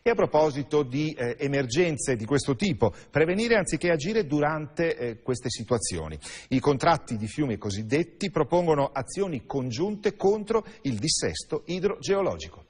E a proposito di emergenze di questo tipo, prevenire anziché agire durante queste situazioni. I contratti di fiume cosiddetti propongono azioni congiunte contro il dissesto idrogeologico.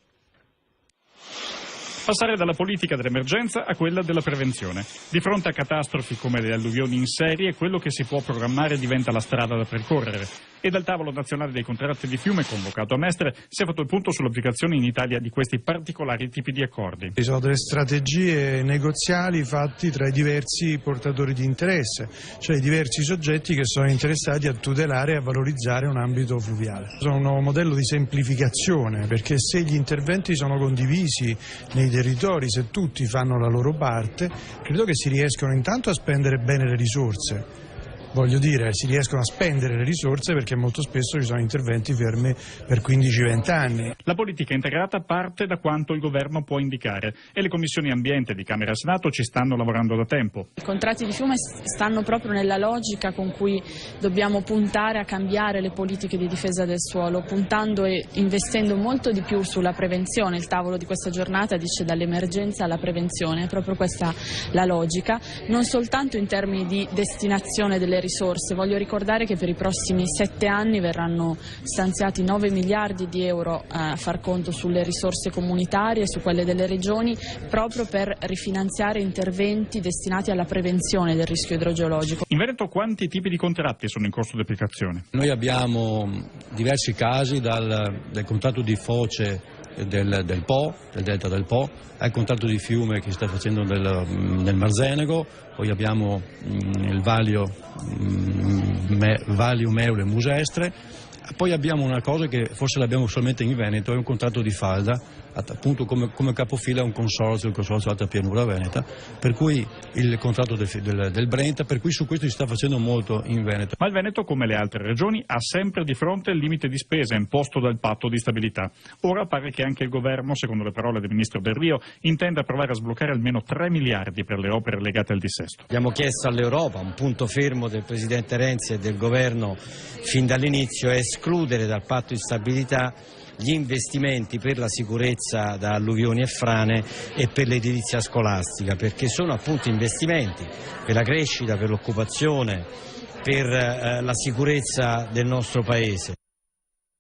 Passare dalla politica dell'emergenza a quella della prevenzione. Di fronte a catastrofi come le alluvioni in serie, quello che si può programmare diventa la strada da percorrere. E dal tavolo nazionale dei contratti di fiume convocato a Mestre si è fatto il punto sull'applicazione in Italia di questi particolari tipi di accordi. Ci sono delle strategie negoziali fatte tra i diversi portatori di interesse, cioè i diversi soggetti che sono interessati a tutelare e a valorizzare un ambito fluviale. Sono un nuovo modello di semplificazione, perché se gli interventi sono condivisi nei territori, se tutti fanno la loro parte, credo che si riescono intanto a spendere bene le risorse. Voglio dire, si riescono a spendere le risorse perché molto spesso ci sono interventi fermi per 15-20 anni. La politica integrata parte da quanto il governo può indicare e le commissioni ambiente di Camera e Senato ci stanno lavorando da tempo. I contratti di fiume stanno proprio nella logica con cui dobbiamo puntare a cambiare le politiche di difesa del suolo, puntando e investendo molto di più sulla prevenzione. Il tavolo di questa giornata dice dall'emergenza alla prevenzione, è proprio questa la logica, non soltanto in termini di destinazione delle risorse. Voglio ricordare che per i prossimi 7 anni verranno stanziati 9 miliardi di euro a far conto sulle risorse comunitarie e su quelle delle regioni, proprio per rifinanziare interventi destinati alla prevenzione del rischio idrogeologico. In Veneto quanti tipi di contratti sono in corso di applicazione? Noi abbiamo diversi casi, del contratto di foce del Po, del delta del Po, al contratto di fiume che si sta facendo nel Marzenego, poi abbiamo il Valium Eule Musestre, poi abbiamo una cosa che forse l'abbiamo solamente in Veneto, è un contratto di falda, appunto come capofila un consorzio, il consorzio Alta Pianura Veneta, per cui il contratto del Brenta, per cui su questo si sta facendo molto in Veneto. Ma il Veneto, come le altre regioni, ha sempre di fronte il limite di spesa imposto dal patto di stabilità. Ora pare che anche il governo, secondo le parole del ministro Del Rio, intenda provare a sbloccare almeno 3 miliardi per le opere legate al dissesto. Abbiamo chiesto all'Europa, un punto fermo del presidente Renzi e del governo fin dall'inizio, è escludere dal patto di stabilità gli investimenti per la sicurezza da alluvioni e frane e per l'edilizia scolastica, perché sono appunto investimenti per la crescita, per l'occupazione, per la sicurezza del nostro Paese.